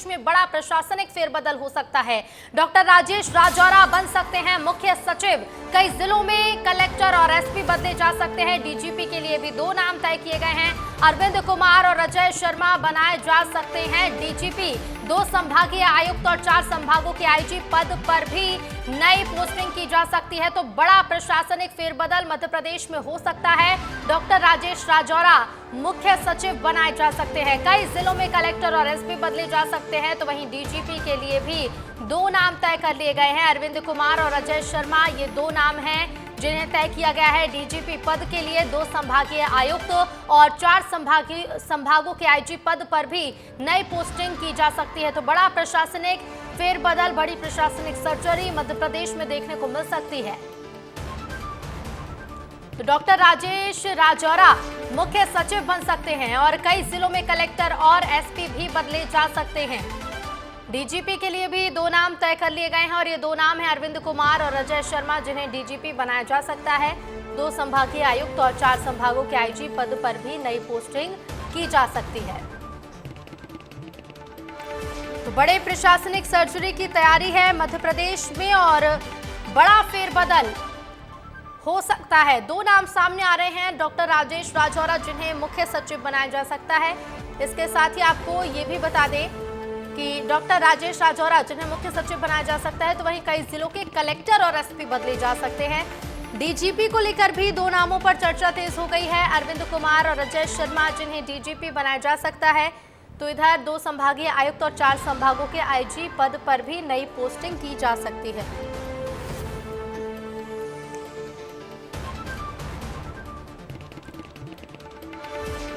प्रदेश में बड़ा प्रशासनिक फेरबदल हो सकता है। डॉक्टर राजेश राजौरा बन सकते हैं मुख्य सचिव। कई जिलों में कलेक्टर और एसपी बदले जा सकते हैं। डीजीपी के लिए भी 2 नाम तय किए गए हैं। अरविंद कुमार और अजय शर्मा बनाए जा सकते हैं डीजीपी। 2 संभागीय आयुक्त और 4 संभागों के आईजी पद पर भी नई पोस्टिंग की जा सकती है। तो बड़ा प्रशासनिक फेरबदल मध्य प्रदेश में हो सकता है। डॉक्टर राजेश राजौरा मुख्य सचिव बनाए जा सकते हैं। कई जिलों में कलेक्टर और एसपी बदले जा सकते हैं। तो वहीं डीजीपी के लिए भी 2 नाम तय कर लिए गए हैं। अरविंद कुमार और अजय शर्मा, ये 2 नाम हैं जिन्हें तय किया गया है। डीजीपी पद के लिए 2 संभागीय आयुक्त और 4 संभागों के आईजी पद पर भी नई पोस्टिंग की जा सकती है। तो बड़ा प्रशासनिक फेरबदल, बड़ी प्रशासनिक सर्जरी मध्य प्रदेश में देखने को मिल सकती है। तो डॉक्टर राजेश राजौरा मुख्य सचिव बन सकते हैं और कई जिलों में कलेक्टर और एसपी भी बदले जा सकते हैं। डीजीपी के लिए भी 2 नाम तय कर लिए गए हैं और ये 2 नाम हैं अरविंद कुमार और अजय शर्मा, जिन्हें डीजीपी बनाया जा सकता है। 2 संभागीय आयुक्त और 4 संभागों के आईजी पद पर भी नई पोस्टिंग की जा सकती है। तो बड़े प्रशासनिक सर्जरी की तैयारी है मध्य प्रदेश में और बड़ा फेरबदल हो सकता है। 2 नाम सामने आ रहे हैं। डॉक्टर राजेश राजौरा, जिन्हें मुख्य सचिव बनाया जा सकता है। इसके साथ ही आपको ये भी बता दें कि डॉक्टर राजेश राजौरा जिन्हें मुख्य सचिव बनाया जा सकता है, तो वहीं कई जिलों के कलेक्टर और एसपी बदले जा सकते हैं। डीजीपी को लेकर भी 2 नामों पर चर्चा तेज हो गई है। अरविंद कुमार और अजय शर्मा, जिन्हें डीजीपी बनाया जा सकता है। तो इधर 2 संभागीय आयुक्त और 4 संभागों के आईजी पद पर भी नई पोस्टिंग की जा सकती है।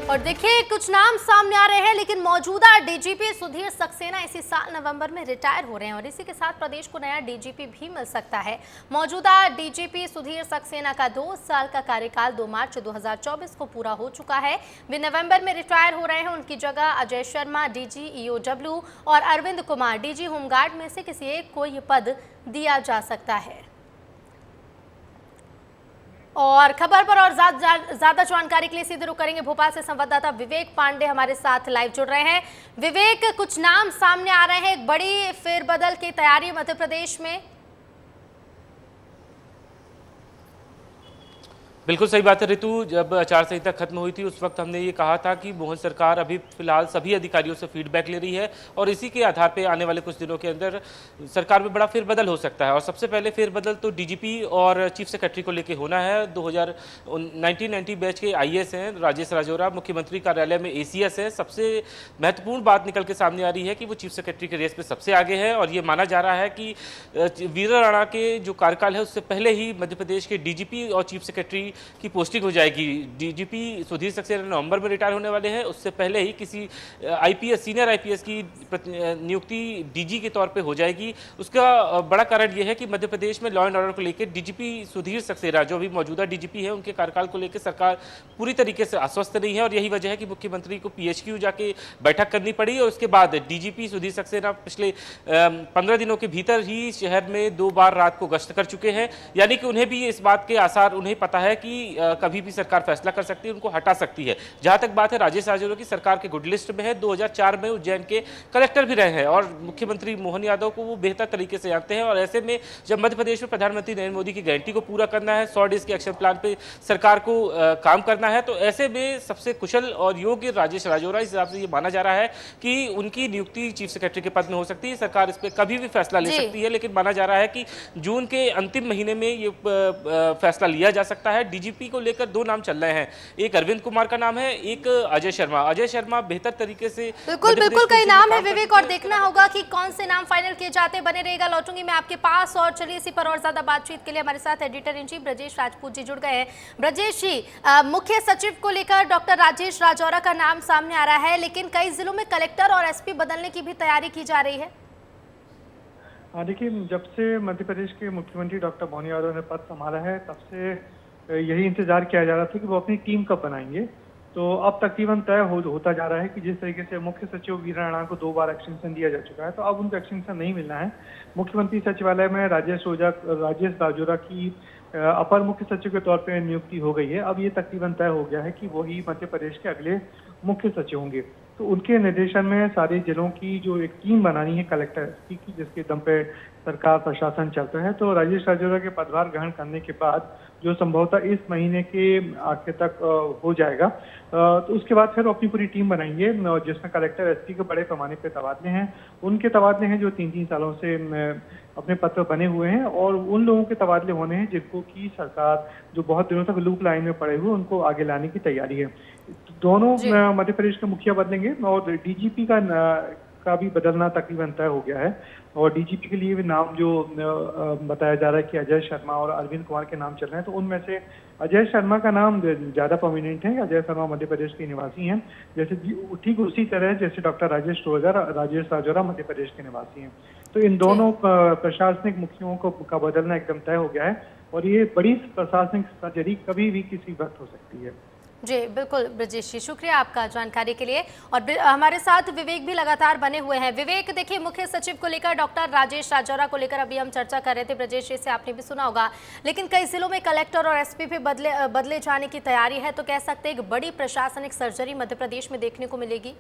और देखिए, कुछ नाम सामने आ रहे हैं, लेकिन मौजूदा डीजीपी सुधीर सक्सेना इसी साल नवंबर में रिटायर हो रहे हैं और इसी के साथ प्रदेश को नया डीजीपी भी मिल सकता है। मौजूदा डीजीपी सुधीर सक्सेना का 2 साल का कार्यकाल 2 मार्च 2024 को पूरा हो चुका है। वे नवंबर में रिटायर हो रहे हैं। उनकी जगह अजय शर्मा डीजी ईओडब्ल्यू और अरविंद कुमार डीजी होमगार्ड में से किसी एक को ये पद दिया जा सकता है। और खबर पर और ज्यादा जानकारी के लिए सीधे रुक करेंगे भोपाल से संवाददाता विवेक पांडे हमारे साथ लाइव जुड़ रहे हैं। विवेक, कुछ नाम सामने आ रहे हैं, एक बड़ी फेरबदल की तैयारी मध्य प्रदेश में। बिल्कुल सही बात है ऋतु। जब आचार संहिता खत्म हुई थी उस वक्त हमने ये कहा था कि मोहन सरकार अभी फिलहाल सभी अधिकारियों से फीडबैक ले रही है और इसी के आधार पे आने वाले कुछ दिनों के अंदर सरकार में बड़ा फेरबदल हो सकता है। और सबसे पहले फेरबदल तो डीजीपी और चीफ सेक्रेटरी को लेकर होना है। 1990 बैच के आईएएस हैं राजेश राजौरा, मुख्यमंत्री कार्यालय में एसीएस है। सबसे महत्वपूर्ण बात निकल के सामने आ रही है कि वो चीफ सेक्रेटरी के रेस में सबसे आगे है और ये माना जा रहा है कि वीरा राणा के जो कार्यकाल है उससे पहले ही मध्य प्रदेश के डीजीपी और चीफ सेक्रेटरी की पोस्टिंग हो जाएगी। डीजीपी सुधीर सक्सेना नवंबर में रिटायर होने वाले हैं। उससे पहले ही किसी आईपीएस, सीनियर आईपीएस की नियुक्ति डीजी के तौर पे हो जाएगी। उसका बड़ा कारण यह है कि मध्य प्रदेश में लॉ एंड ऑर्डर को लेकर डीजीपी सुधीर सक्सेना, जो भी मौजूदा डीजीपी है, उनके कार्यकाल को लेकर सरकार पूरी तरीके से आश्वस्त नहीं है और यही वजह है कि मुख्यमंत्री को पीएचक्यू जाके बैठक करनी पड़ी और उसके बाद डीजीपी सुधीर सक्सेना पिछले 15 दिनों के भीतर ही शहर में 2 बार रात को गश्त कर चुके हैं। यानी कि उन्हें भी इस बात के आसार उन्हें पता है कि कभी भी सरकार फैसला कर सकती है, उनको हटा सकती है। जहां तक बात है राजेश राजौरा की, सरकार के गुड लिस्ट में है। 2004 में उज्जैन के कलेक्टर भी रहे हैं और मुख्यमंत्री मोहन यादव को वो बेहतर तरीके से जानते हैं। और ऐसे में जब मध्य प्रदेश में प्रधानमंत्री नरेंद्र मोदी की गारंटी को पूरा करना है, 100 डेज के एक्शन प्लान पे सरकार को काम करना है, तो ऐसे में सबसे कुशल और योग्य राजेश राजौरा, इस हिसाब से ये माना जा रहा है कि उनकी नियुक्ति चीफ सेक्रेटरी के पद में हो सकती है। सरकार इस पर कभी भी फैसला ले सकती है, लेकिन माना जा रहा है कि जून के अंतिम महीने में ये फैसला लिया जा सकता है। डीजीपी को लेकर 2 नाम चल रहे हैं, एक अरविंद कुमार का नाम है, एक अजय शर्मा। अजय शर्मा बेहतर तरीके से बिल्कुल कई नाम है विवेक, और देखना होगा कि कौन से नाम फाइनल किए जाते। बने रहेगा, लौटूंगी मैं आपके पास। और चलिए इसी पर और ज्यादा बातचीत के लिए हमारे साथ editor in chief Brajesh Rajput ji जुड़ गए हैं। ब्रजेश जी, मुख्य सचिव को लेकर डॉक्टर राजेश राजौरा का नाम सामने आ रहा है, लेकिन कई जिलों में कलेक्टर और एसपी बदलने की भी तैयारी की जा रही है। देखिए, जब से मध्य प्रदेश के मुख्यमंत्री डॉक्टर मोहन यादव ने पद संभाला है, तब से यही इंतजार किया जा रहा था कि वो अपनी टीम कब बनाएंगे। तो अब तकरीबन तय होता जा रहा है कि जिस तरीके से मुख्य सचिव वीरा राणा को 2 बार एक्सटेंशन दिया जा चुका है, तो अब उनको एक्सटेंशन नहीं मिलना है। मुख्यमंत्री सचिवालय में राजेश राजौरा की अपर मुख्य सचिव के तौर पे नियुक्ति हो गई है। अब ये तकरीबन तय हो गया है कि वही मध्य प्रदेश के अगले मुख्य सचिव होंगे। तो उनके निर्देशन में सारे जिलों की जो एक टीम बनानी है कलेक्टर एसपी की, जिसके दम पे सरकार प्रशासन चलता है। तो राजेश राजौरा के पदभार ग्रहण करने के बाद जो संभवतः इस महीने के आखिर तक हो जाएगा, तो उसके बाद फिर अपनी पूरी टीम बनाएंगे, जिसमें कलेक्टर एसपी के बड़े पैमाने पे तबादले हैं। उनके तबादले हैं जो 3-3 सालों से अपने पद पर बने हुए हैं, और उन लोगों के तबादले होने हैं जिनको की सरकार जो बहुत दिनों तक लूप लाइन में पड़े हुए उनको आगे लाने की तैयारी है। दोनों मध्य प्रदेश के मुखिया बदलेंगे, और डीजीपी का भी बदलना तकरीबन तय हो गया है। और डीजीपी के लिए भी नाम जो बताया जा रहा है कि अजय शर्मा और अरविंद कुमार के नाम चल रहे हैं, तो उनमें से अजय शर्मा का नाम ज्यादा प्रोमिनेंट है। अजय शर्मा मध्य प्रदेश के निवासी हैं, जैसे ठीक उसी तरह जैसे डॉक्टर राजेश राजौरा मध्य प्रदेश के निवासी हैं। तो इन दोनों प्रशासनिक मुखियों का बदलना एकदम तय हो गया है, और ये बड़ी प्रशासनिक सर्जरी कभी भी किसी वक्त हो सकती है। जी बिल्कुल ब्रजेश जी, शुक्रिया आपका जानकारी के लिए। और हमारे साथ विवेक भी लगातार बने हुए हैं। विवेक, देखिए मुख्य सचिव को लेकर डॉक्टर राजेश राजौरा को लेकर अभी हम चर्चा कर रहे थे, ब्रजेश जी से आपने भी सुना होगा, लेकिन कई जिलों में कलेक्टर और एसपी भी बदले जाने की तैयारी है, तो कह सकते हैं एक बड़ी प्रशासनिक सर्जरी मध्य प्रदेश में देखने को मिलेगी।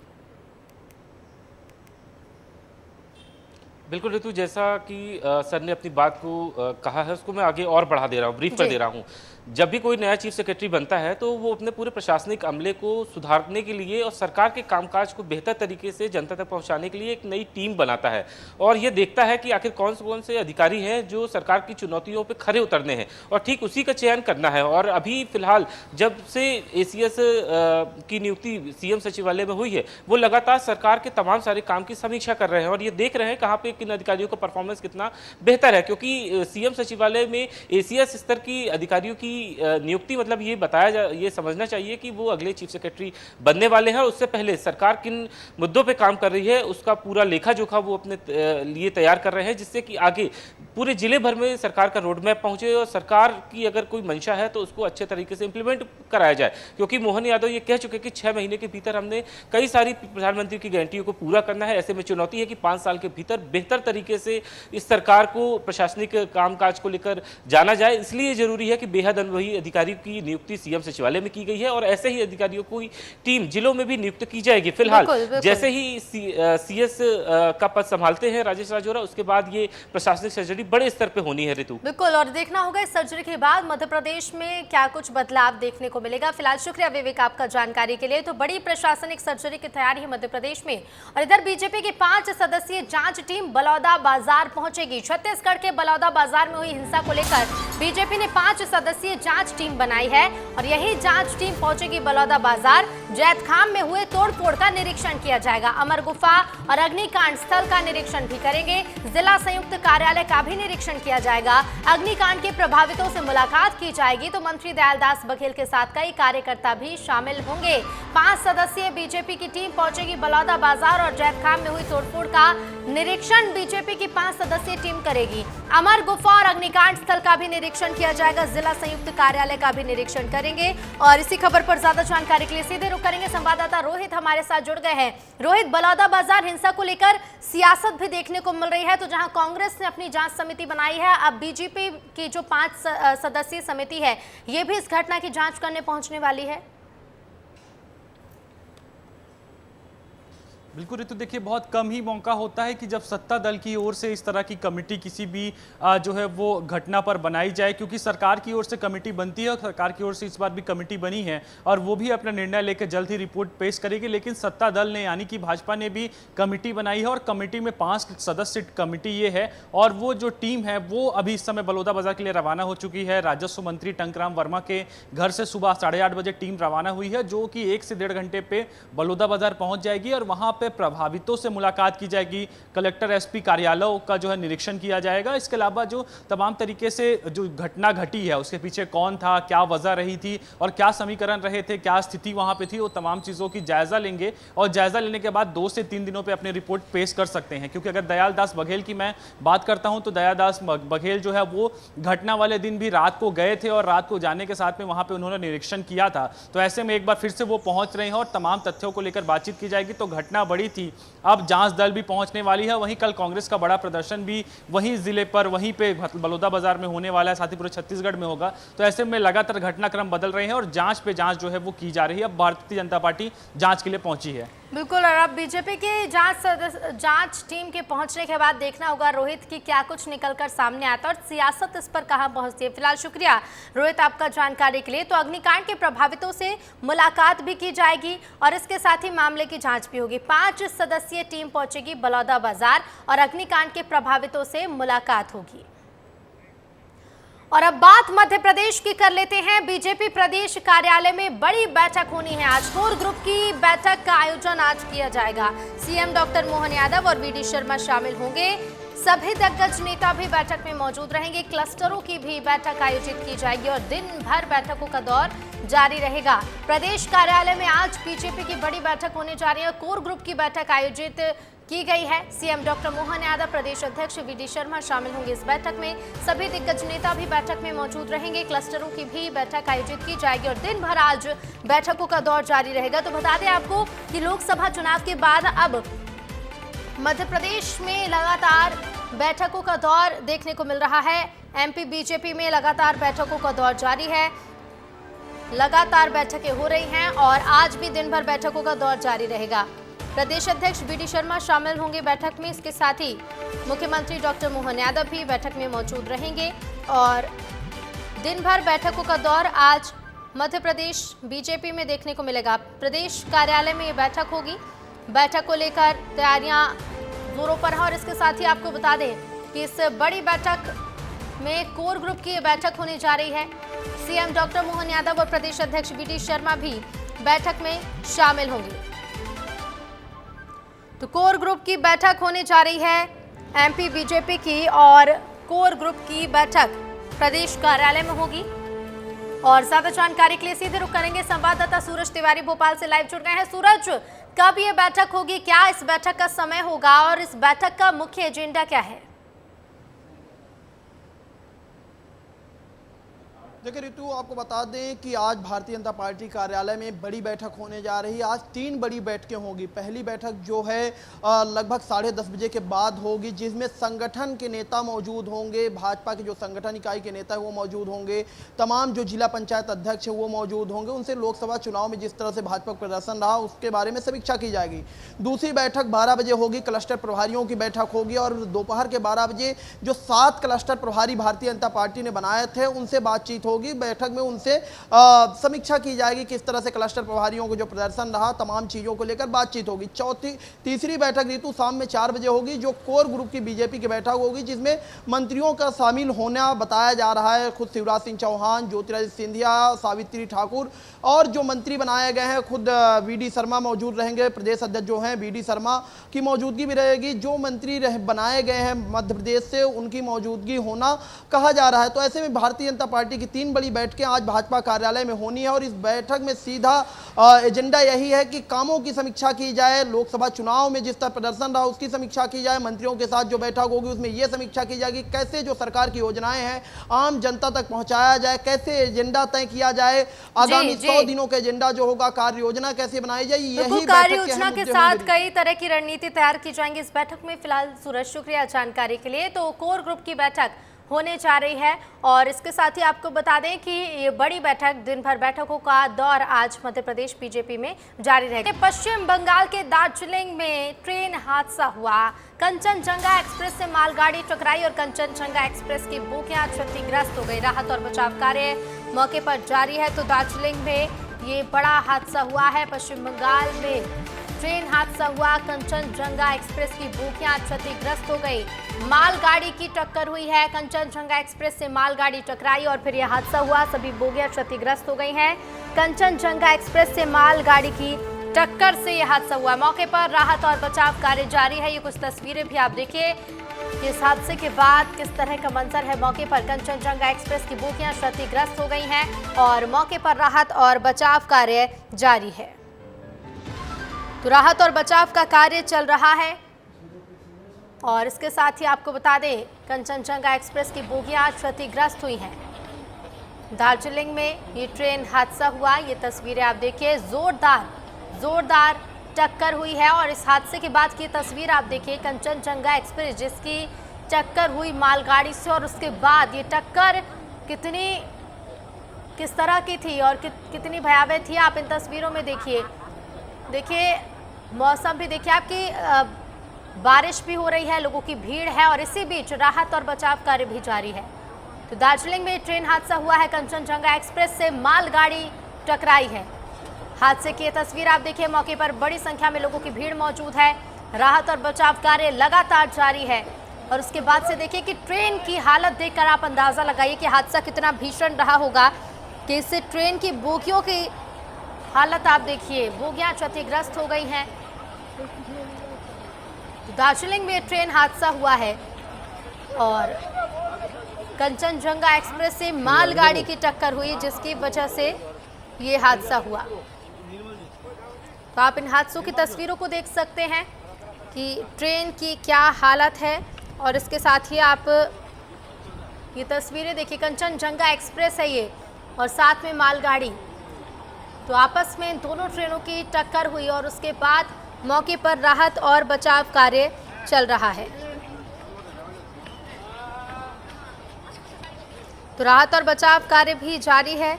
बिल्कुल ऋतु, जैसा कि सर ने अपनी बात को कहा है उसको मैं आगे और बढ़ा दे रहा हूँ, ब्रीफ कर दे रहा हूँ। जब भी कोई नया चीफ सेक्रेटरी बनता है तो वो अपने पूरे प्रशासनिक अमले को सुधारने के लिए और सरकार के कामकाज को बेहतर तरीके से जनता तक पहुंचाने के लिए एक नई टीम बनाता है, और ये देखता है कि आखिर कौन से अधिकारी हैं जो सरकार की चुनौतियों पे खरे उतरने हैं, और ठीक उसी का चयन करना है। और अभी फिलहाल जब से एसीएस की नियुक्ति सीएम सचिवालय में हुई है, वो लगातार सरकार के तमाम सारे काम की समीक्षा कर रहे हैं, और ये देख रहे हैं कहाँ पे किन अधिकारियों का परफॉर्मेंस कितना बेहतर है। क्योंकि सीएम सचिवालय में एसीएस स्तर की अधिकारियों की नियुक्ति मतलब ये समझना चाहिए कि वो अगले चीफ सेक्रेटरी बनने वाले हैं, और उससे पहले सरकार किन मुद्दों पे काम कर रही है उसका पूरा लेखा जोखा वो अपने लिए तैयार कर रहे हैं, जिससे कि आगे पूरे जिले भर में सरकार का रोड मैप पहुंचे, और सरकार की अगर कोई मंशा है तो उसको अच्छे तरीके से इंप्लीमेंट कराया जाए। क्योंकि मोहन यादव ये कह चुके कि 6 महीने के भीतर हमने कई सारी प्रधानमंत्री की गारंटियों को पूरा करना है। ऐसे में चुनौती है कि 5 साल के भीतर बेहतर तरीके से इस सरकार को प्रशासनिक कामकाज को लेकर जाना जाए। इसलिए जरूरी है कि बेहद अनुभवी अधिकारी की नियुक्ति सीएम सचिवालय में की गई है, और ऐसे ही अधिकारियों को टीम जिलों में भी नियुक्त की जाएगी। फिलहाल जैसे ही सीएस का पद संभालते हैं राजेश राजौरा, उसके बाद ये प्रशासनिक सर्जरी बड़े स्तर पे होनी है ऋतु। बिल्कुल, और देखना होगा इस सर्जरी के बाद मध्य प्रदेश में क्या कुछ बदलाव देखने को मिलेगा। फिलहाल शुक्रिया विवेक आपका जानकारी के लिए। तो बड़ी प्रशासनिक सर्जरी की तैयारी है मध्य प्रदेश में, और इधर बीजेपी की 5 सदस्यीय जांच टीम बलौदा बाजार पहुंचेगी। छत्तीसगढ़ के बलौदा बाजार में हुई हिंसा को लेकर बीजेपी ने 5 सदस्यीय जांच टीम बनाई है, और यही जांच टीम पहुंचेगी बलौदा बाजार। जैतखाम में हुए तोड़फोड़ का निरीक्षण किया जाएगा। अमर गुफा और अग्निकांड स्थल का निरीक्षण भी करेंगे। जिला संयुक्त कार्यालय का भी निरीक्षण किया जाएगा। अग्निकांड के प्रभावितों से मुलाकात की जाएगी, तो मंत्री दयालदास बघेल के साथ कई कार्यकर्ता भी शामिल होंगे। 5 सदस्यीय बीजेपी की टीम पहुंचेगी बलौदा बाजार, और जैतखाम में हुई तोड़फोड़ का निरीक्षण बीजेपी की 5 सदस्यीय टीम करेगी। अमर गुफा और अग्निकांड स्थल का भी निरीक्षण किया जाएगा। जिला संयुक्त कार्यालय का भी निरीक्षण करेंगे। और इसी खबर पर ज्यादा जानकारी के लिए सीधे रुक करेंगे, संवाददाता रोहित हमारे साथ जुड़ गए हैं। रोहित, बलौदा बाजार हिंसा को लेकर सियासत भी देखने को मिल रही है, तो जहां कांग्रेस ने अपनी जांच समिति बनाई है, अब बीजेपी की जो 5 सदस्यीय समिति है ये भी इस घटना की जांच करने पहुंचने वाली है। बिल्कुल ऋतु, देखिए बहुत कम ही मौका होता है कि जब सत्ता दल की ओर से इस तरह की कमेटी किसी भी जो है वो घटना पर बनाई जाए, क्योंकि सरकार की ओर से कमेटी बनती है, और सरकार की ओर से इस बार भी कमेटी बनी है, और वो भी अपना निर्णय लेकर जल्द ही रिपोर्ट पेश करेगी। लेकिन सत्ता दल ने यानी कि भाजपा ने भी कमेटी बनाई है, और कमेटी में 5 सदस्य कमेटी ये है, और वो जो टीम है वो अभी इस समय बलौदा बाजार के लिए रवाना हो चुकी है। राजस्व मंत्री टंकराम वर्मा के घर से सुबह 8:30 बजे टीम रवाना हुई है, जो कि 1 से 1.5 घंटे पे बलौदा बाजार पहुंच जाएगी, और वहां पे प्रभावितों से मुलाकात की जाएगी। कलेक्टर एसपी कार्यालयों का जो है निरीक्षण किया जाएगा। इसके अलावा जो तमाम तरीके से जो घटना घटी है उसके पीछे कौन था, क्या वजह रही थी, और क्या समीकरण रहे थे, क्या स्थिति वहां पे थी, वो तमाम चीजों की जायजा लेंगे, और जायजा लेने के बाद 2 से 3 दिनों पे अपनी रिपोर्ट पेश कर सकते हैं। क्योंकि अगर दयालदास बघेल की मैं बात करता हूं तो दयालदास बघेल जो है वो घटना वाले दिन भी रात को गए थे, और रात को जाने के साथ में वहां पे उन्होंने निरीक्षण किया था। तो ऐसे में एक बार फिर से वो पहुंच रहे हैं, और तमाम तथ्यों को लेकर बातचीत की जाएगी। तो घटना बड़ी थी, अब जांच दल भी पहुंचने वाली है। वहीं कल कांग्रेस का बड़ा प्रदर्शन भी वहीं जिले पर, वहीं पे बलौदा बाजार में होने वाला है, साथ ही पूरे छत्तीसगढ़ में होगा। तो ऐसे में लगातार घटनाक्रम बदल रहे हैं, और जांच पे जांच जो है वो की जा रही है। अब भारतीय जनता पार्टी जांच के लिए पहुंची है। बिल्कुल। और अब बीजेपी की जांच टीम के पहुंचने के बाद देखना होगा रोहित की क्या कुछ निकलकर सामने आता है और सियासत इस पर कहां पहुंचती है। फिलहाल शुक्रिया रोहित आपका जानकारी के लिए। तो अग्निकांड के प्रभावितों से मुलाकात भी की जाएगी और इसके साथ ही मामले की जांच भी होगी। 5 सदस्यीय टीम पहुंचेगी बलौदाबाजार और अग्निकांड के प्रभावितों से मुलाकात होगी। और अब बात मध्य प्रदेश की कर लेते हैं। बीजेपी प्रदेश कार्यालय में बड़ी बैठक होनी है आज। कोर ग्रुप की बैठक का आयोजन आज किया जाएगा। सीएम डॉक्टर मोहन यादव और वीडी शर्मा शामिल होंगे। सभी दिग्गज नेता भी बैठक में मौजूद रहेंगे। क्लस्टरों की भी बैठक आयोजित की जाएगी और दिन भर बैठकों का दौर जारी रहेगा। प्रदेश कार्यालय में आज बीजेपी की बड़ी बैठक होने जा रही है। कोर ग्रुप की बैठक आयोजित की गई है। सीएम डॉक्टर मोहन यादव, प्रदेश अध्यक्ष वीडी शर्मा शामिल होंगे इस बैठक में। सभी दिग्गज नेता भी बैठक में मौजूद रहेंगे। क्लस्टरों की भी बैठक आयोजित की जाएगी और दिन भर आज बैठकों का दौर जारी रहेगा। तो बता दें आपको कि लोकसभा चुनाव के बाद अब मध्य प्रदेश में लगातार बैठकों का दौर देखने को मिल रहा है। एमपी बीजेपी में लगातार बैठकों का दौर जारी है। लगातार बैठकें हो रही हैं और आज भी दिन भर बैठकों का दौर जारी रहेगा। प्रदेश अध्यक्ष वीडी शर्मा शामिल होंगे बैठक में। इसके साथ ही मुख्यमंत्री डॉक्टर मोहन यादव भी बैठक में मौजूद रहेंगे और दिन भर बैठकों का दौर आज मध्य प्रदेश बीजेपी में देखने को मिलेगा। प्रदेश कार्यालय में ये बैठक होगी। बैठक को लेकर तैयारियां जोरों पर है और इसके साथ ही आपको बता दें कि इस बड़ी बैठक में कोर ग्रुप की ये बैठक होने जा रही है। सीएम डॉक्टर मोहन यादव और प्रदेश अध्यक्ष वीडी शर्मा भी बैठक में शामिल होंगे। तो कोर ग्रुप की बैठक होने जा रही है एमपी बीजेपी की और कोर ग्रुप की बैठक प्रदेश कार्यालय में होगी। और ज्यादा जानकारी के लिए सीधे रुक करेंगे संवाददाता सूरज तिवारी भोपाल से लाइव जुड़ गए हैं। सूरज, कब ये बैठक होगी, क्या इस बैठक का समय होगा और इस बैठक का मुख्य एजेंडा क्या है? देखिए ऋतु, आपको बता दें कि आज भारतीय जनता पार्टी कार्यालय में बड़ी बैठक होने जा रही है। आज 3 बड़ी बैठकें होंगी। पहली बैठक जो है लगभग 10:30 बजे के बाद होगी, जिसमें संगठन के नेता मौजूद होंगे। भाजपा के जो संगठन इकाई के नेता है वो मौजूद होंगे। तमाम जो जिला पंचायत अध्यक्ष है वो मौजूद होंगे। उनसे लोकसभा चुनाव में जिस तरह से भाजपा का प्रदर्शन रहा उसके बारे में समीक्षा की जाएगी। दूसरी बैठक 12 बजे होगी। क्लस्टर प्रभारियों की बैठक होगी और दोपहर के 12 बजे जो 7 क्लस्टर प्रभारी भारतीय जनता पार्टी ने बनाए थे उनसे बातचीत होगी। बैठक में उनसे समीक्षा की जाएगी, किस तरह से क्लस्टर प्रभारियों को जो प्रदर्शन रहा तमाम चीजों को लेकर बातचीत होगी। तीसरी बैठक ऋतु शाम में 4 बजे होगी, जो कोर ग्रुप की बीजेपी की बैठक होगी, जिसमें मंत्रियों का शामिल होना बताया जा रहा है। खुद शिवराज सिंह चौहान, ज्योतिरादित्य सिंधिया, सावित्री ठाकुर और जो मंत्री बनाए गए हैं खुद वीडी शर्मा मौजूद रहेंगे। प्रदेश अध्यक्ष जो हैं वीडी शर्मा की मौजूदगी भी रहेगी। जो मंत्री बनाए गए हैं मध्य प्रदेश से उनकी मौजूदगी होना कहा जा रहा है। तो ऐसे में भारतीय जनता पार्टी की 3 बड़ी बैठकें आज भाजपा कार्यालय में होनी है और इस बैठक में सीधा एजेंडा यही है कि कामों की समीक्षा की जाए। लोकसभा चुनाव में जिस तरह प्रदर्शन रहा उसकी समीक्षा की जाए। मंत्रियों के साथ जो बैठक होगी उसमें यह समीक्षा की जाएगी कैसे जो सरकार की योजनाएं हैं आम जनता तक पहुंचाया जाए, कैसे एजेंडा तय किया जाए, आगामी 100 दिनों का एजेंडा जो होगा, कार्य योजना कैसे बनाई जाए। यही कार्य योजना के साथ कई तरह की रणनीति तैयार की जाएंगी इस बैठक में। फिलहाल सूरज, शुक्रिया जानकारी के लिए। तो कोर ग्रुप की बैठक होने जा रही है और इसके साथ ही आपको बता दें कि ये बड़ी बैठक, दिन भर बैठकों का दौर आज मध्य प्रदेश बीजेपी में जारी रहेगा। पश्चिम बंगाल के दार्जिलिंग में ट्रेन हादसा हुआ। कंचनजंगा एक्सप्रेस से मालगाड़ी टकराई और कंचनजंगा एक्सप्रेस की बोगियां क्षतिग्रस्त हो गई। राहत और बचाव कार्य मौके पर जारी है। तो दार्जिलिंग में ये बड़ा हादसा हुआ है। पश्चिम बंगाल में ट्रेन हादसा हुआ। कंचनजंगा एक्सप्रेस की बोगियां क्षतिग्रस्त हो गई। मालगाड़ी की टक्कर हुई है। कंचनजंगा एक्सप्रेस से मालगाड़ी टकराई और फिर यह हादसा हुआ। सभी बोगियां क्षतिग्रस्त हो गई हैं। कंचनजंगा एक्सप्रेस से मालगाड़ी की टक्कर से यह हादसा हुआ। मौके पर राहत और बचाव कार्य जारी है। ये कुछ तस्वीरें भी आप देखिए इस हादसे के बाद किस तरह का मंजर है। मौके पर कंचनजंगा एक्सप्रेस की बोगियां क्षतिग्रस्त हो गई हैं और मौके पर राहत और बचाव कार्य जारी है। तो राहत और बचाव का कार्य चल रहा है और इसके साथ ही आपको बता दें कंचनजंगा एक्सप्रेस की बोगियां क्षतिग्रस्त हुई हैं। दार्जिलिंग में ये ट्रेन हादसा हुआ। ये तस्वीरें आप देखिए, जोरदार टक्कर हुई है और इस हादसे के बाद की तस्वीर आप देखिए। कंचनजंगा एक्सप्रेस जिसकी टक्कर हुई मालगाड़ी से और उसके बाद ये टक्कर किस तरह की थी और कितनी भयावह थी, आप इन तस्वीरों में देखिए। मौसम भी देखिए आपकी बारिश भी हो रही है, लोगों की भीड़ है और इसी बीच राहत और बचाव कार्य भी जारी है। तो दार्जिलिंग में ट्रेन हादसा हुआ है, कंचनजंगा एक्सप्रेस से मालगाड़ी टकराई है। हादसे की ये तस्वीर आप देखिए, मौके पर बड़ी संख्या में लोगों की भीड़ मौजूद है। राहत और बचाव कार्य लगातार जारी है और उसके बाद से देखिए कि ट्रेन की हालत देखकर आप अंदाजा लगाइए कि हादसा कितना भीषण रहा होगा, कि इससे ट्रेन की बोगियों की हालत आप देखिए, बोगियां क्षतिग्रस्त हो गई हैं। दार्जिलिंग में ट्रेन हादसा हुआ है और कंचनजंगा एक्सप्रेस से मालगाड़ी की टक्कर हुई, जिसकी वजह से ये हादसा हुआ। तो आप इन हादसों की तस्वीरों को देख सकते हैं कि ट्रेन की क्या हालत है और इसके साथ ही आप ये तस्वीरें देखिए, कंचनजंगा एक्सप्रेस है ये और साथ में मालगाड़ी। तो आपस में इन दोनों ट्रेनों की टक्कर हुई और उसके बाद मौके पर राहत और बचाव कार्य चल रहा है। तो राहत और बचाव कार्य भी जारी है।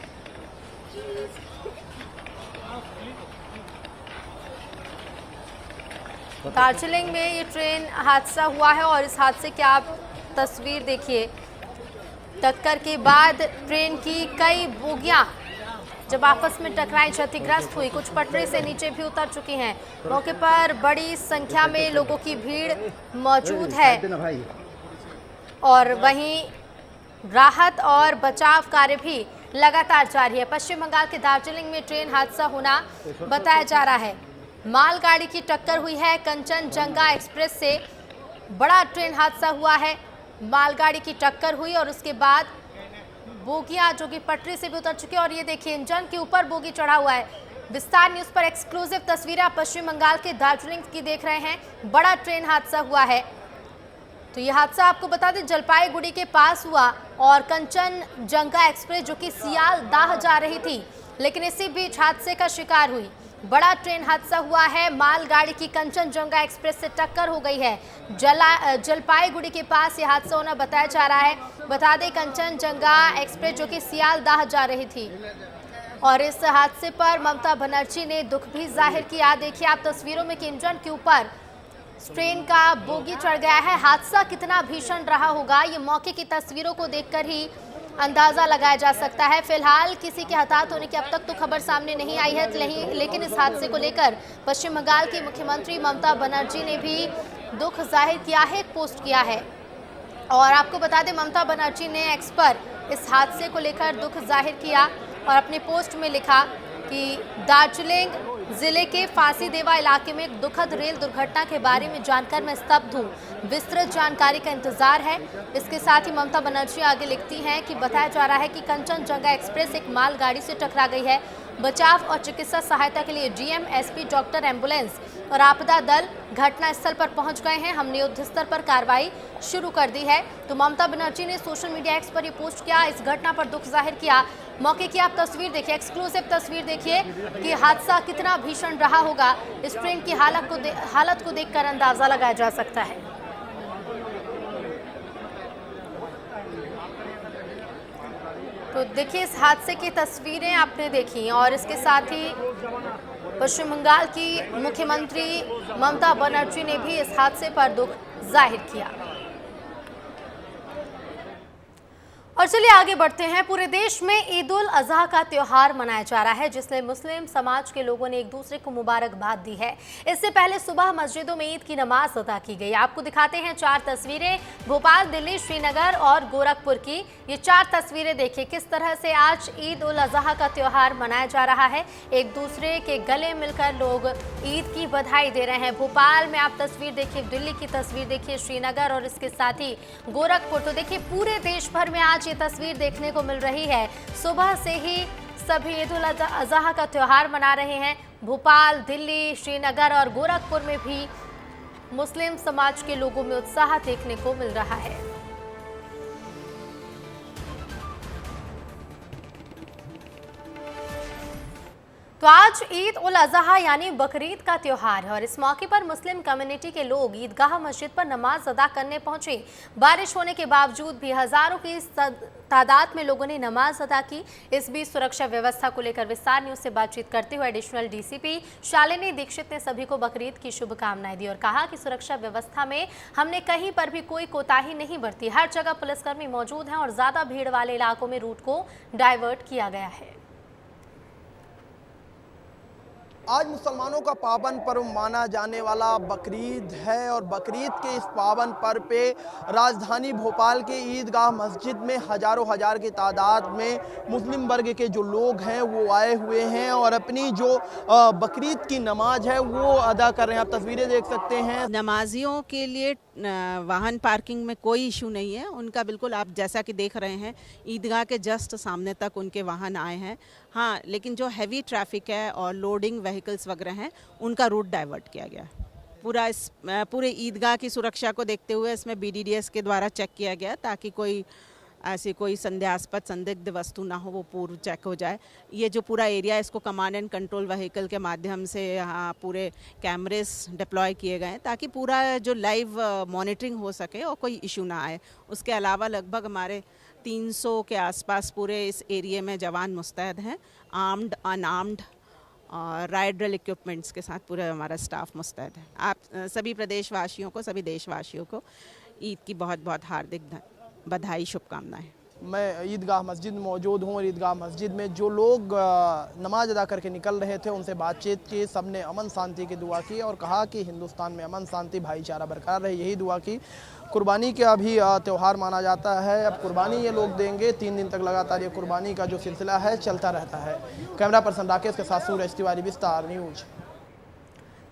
दार्जिलिंग में ये ट्रेन हादसा हुआ है और इस हादसे की आप तस्वीर देखिए। टक्कर के बाद ट्रेन की कई बोगियां जब आपस में टकराई क्षतिग्रस्त हुई, कुछ पटरी से नीचे भी उतर चुकी हैं। मौके पर बड़ी संख्या में लोगों की भीड़ मौजूद है और वहीं राहत और बचाव कार्य भी लगातार जारी है। पश्चिम बंगाल के दार्जिलिंग में ट्रेन हादसा होना बताया जा रहा है। मालगाड़ी की टक्कर हुई है कंचनजंगा एक्सप्रेस से, बड़ा ट्रेन हादसा हुआ है। मालगाड़ी की टक्कर हुई और उसके बाद बोगियां जो कि पटरी से भी उतर चुकी है और ये देखिए इंजन के ऊपर बोगी चढ़ा हुआ है। विस्तार न्यूज़ पर एक्सक्लूसिव तस्वीरें आप पश्चिम बंगाल के दार्जिलिंग की देख रहे हैं। बड़ा ट्रेन हादसा हुआ है। तो ये हादसा आपको बता दें जलपाईगुड़ी के पास हुआ और कंचनजंगा एक्सप्रेस जो कि सियालदाह जा रही थी, लेकिन इसी बीच हादसे का शिकार हुई। बड़ा ट्रेन हादसा हुआ है, मालगाड़ी की कंचनजंगा एक्सप्रेस से टक्कर हो गई है। जलपाईगुड़ी के पास ये हादसा होना बताया जा रहा है। बता दें कंचनजंगा एक्सप्रेस जो कि सियालदाह जा रही थी और इस हादसे पर ममता बनर्जी ने दुख भी जाहिर किया। देखिए आप तस्वीरों में कि इंजन के ऊपर ट्रेन का बोगी चढ़ गया है। हादसा कितना भीषण रहा होगा, ये मौके की तस्वीरों को देखकर ही अंदाज़ा लगाया जा सकता है। फिलहाल किसी के हताहत होने की अब तक तो खबर सामने नहीं आई है, लेकिन इस हादसे को लेकर पश्चिम बंगाल की मुख्यमंत्री ममता बनर्जी ने भी दुख जाहिर किया है, एक पोस्ट किया है। और आपको बता दें ममता बनर्जी ने एक्स पर इस हादसे को लेकर दुख जाहिर किया और अपने पोस्ट में लिखा कि दार्जिलिंग जिले के फांसीदेवा इलाके में एक दुखद रेल दुर्घटना के बारे में जानकर मैं स्तब्ध हूँ। विस्तृत जानकारी का इंतजार है। इसके साथ ही ममता बनर्जी आगे लिखती हैं कि बताया जा रहा है कि कंचनजंगा एक्सप्रेस एक मालगाड़ी से टकरा गई है। बचाव और चिकित्सा सहायता के लिए डीएम, एसपी, डॉक्टर, एम्बुलेंस और आपदा दल घटनास्थल पर पहुंच गए हैं। हमने युद्ध स्तर पर कार्रवाई शुरू कर दी है। तो ममता बनर्जी ने सोशल मीडिया एक्स पर ये पोस्ट किया, इस घटना पर दुख जाहिर किया। मौके की आप तस्वीर देखिए, एक्सक्लूसिव तस्वीर देखिए कि हादसा कितना भीषण रहा होगा। इस ट्रेन की हालत को देखकर अंदाजा लगाया जा सकता है। तो देखिए इस हादसे की तस्वीरें आपने देखी और इसके साथ ही पश्चिम बंगाल की मुख्यमंत्री ममता बनर्जी ने भी इस हादसे पर दुख जाहिर किया। और चलिए आगे बढ़ते हैं। पूरे देश में ईद उल अजहा का त्यौहार मनाया जा रहा है, जिसमें मुस्लिम समाज के लोगों ने एक दूसरे को मुबारकबाद दी है। इससे पहले सुबह मस्जिदों में ईद की नमाज अदा की गई। आपको दिखाते हैं 4 तस्वीरें भोपाल, दिल्ली, श्रीनगर और गोरखपुर की। ये 4 तस्वीरें देखिए किस तरह से आज ईद उल अजहा का त्यौहार मनाया जा रहा है। एक दूसरे के गले मिलकर लोग ईद की बधाई दे रहे हैं। भोपाल में आप तस्वीर देखिए, दिल्ली की तस्वीर देखिए, श्रीनगर और इसके साथ ही गोरखपुर। तो देखिए पूरे देश भर में आज ये तस्वीर देखने को मिल रही है। सुबह से ही सभी ईद उल अजहा का त्यौहार मना रहे हैं। भोपाल, दिल्ली, श्रीनगर और गोरखपुर में भी मुस्लिम समाज के लोगों में उत्साह देखने को मिल रहा है। तो आज ईद उल अजहा यानी बकरीद का त्यौहार है और इस मौके पर मुस्लिम कम्युनिटी के लोग ईदगाह मस्जिद पर नमाज अदा करने पहुंचे। बारिश होने के बावजूद भी हजारों की तादाद में लोगों ने नमाज अदा की। इस बीच सुरक्षा व्यवस्था को लेकर विस्तार न्यूज से बातचीत करते हुए एडिशनल डीसीपी शालिनी दीक्षित ने सभी को बकरीद की शुभकामनाएं दी और कहा कि सुरक्षा व्यवस्था में हमने कहीं पर भी कोई कोताही नहीं बरती। हर जगह पुलिसकर्मी मौजूद हैं और ज्यादा भीड़ वाले इलाकों में रूट को डाइवर्ट किया गया है। आज मुसलमानों का पावन पर्व माना जाने वाला बकरीद है और बकरीद के इस पावन पर्व पे राजधानी भोपाल के ईदगाह मस्जिद में हजारों हजार की तादाद में मुस्लिम वर्ग के जो लोग हैं वो आए हुए हैं और अपनी जो बकरीद की नमाज है वो अदा कर रहे हैं। आप तस्वीरें देख सकते हैं। नमाजियों के लिए वाहन पार्किंग में कोई इशू नहीं है उनका, बिल्कुल आप जैसा कि देख रहे हैं ईदगाह के जस्ट सामने तक उनके वाहन आए हैं। हाँ, लेकिन जो हैवी ट्रैफिक है और लोडिंग व्हीकल्स वगैरह हैं उनका रूट डाइवर्ट किया गया। पूरे ईदगाह की सुरक्षा को देखते हुए इसमें BDDS के द्वारा चेक किया गया ताकि कोई ऐसी कोई संदेहास्पद संदिग्ध वस्तु ना हो, वो पूर्ण चेक हो जाए। ये जो पूरा एरिया है इसको कमांड एंड कंट्रोल व्हीकल के माध्यम से यहाँ पूरे कैमरेस डिप्लॉय किए गए हैं ताकि पूरा जो लाइव मॉनिटरिंग हो सके और कोई इशू ना आए। उसके अलावा लगभग हमारे 300 के आसपास पूरे इस एरिया में जवान मुस्तैद हैं, आर्म्ड अनआर्म्ड और राइड ड्रिल इक्विपमेंट्स के साथ पूरा हमारा स्टाफ मुस्तैद है। आप सभी प्रदेशवासियों को, सभी देशवासियों को ईद की बहुत बहुत हार्दिक बधाई, शुभकामनाएं। मैं ईदगाह मस्जिद में मौजूद हूँ और ईदगाह मस्जिद में जो लोग नमाज अदा करके निकल रहे थे उनसे बातचीत की। सबने अमन शांति की दुआ की और कहा कि हिंदुस्तान में अमन शांति भाईचारा बरकरार रहे, यही दुआ की। कुर्बानी का भी त्यौहार माना जाता है। अब कुर्बानी ये लोग देंगे, 3 दिन तक लगातार ये कुर्बानी का जो सिलसिला है चलता रहता है। कैमरा पर्सन राकेश के साथ सूरज तिवारी, विस्तार न्यूज।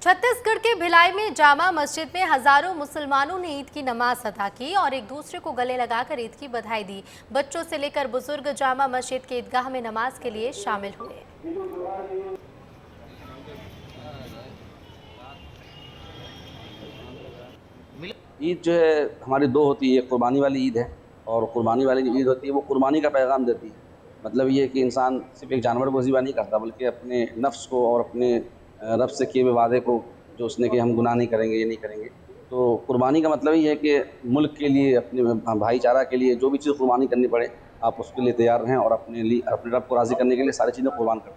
छत्तीसगढ़ के भिलाई में जामा मस्जिद में हजारों मुसलमानों ने ईद की नमाज अदा की और एक दूसरे को गले लगाकर ईद की बधाई दी। बच्चों से लेकर बुजुर्ग जामा मस्जिद के ईदगाह में नमाज के लिए शामिल हुए। ईद जो है हमारी 2 होती है, कुर्बानी वाली ईद है और कुर्बानी वाली जो ईद होती है वो कुर्बानी का पैगाम देती है। मतलब ये कि इंसान सिर्फ एक जानवर को ज़िबा नहीं करता बल्कि अपने नफ्स को और अपने रब से किए हुए वादे को, जो उसने कि हम गुनाह नहीं करेंगे, ये नहीं करेंगे। तो कुर्बानी का मतलब ये है कि मुल्क के लिए, अपने भाईचारा के लिए जो भी चीज़ कुर्बानी करनी पड़े आप उसके लिए तैयार रहें और अपने रब को राज़ी करने के लिए सारी चीज़ें कुर्बान करें।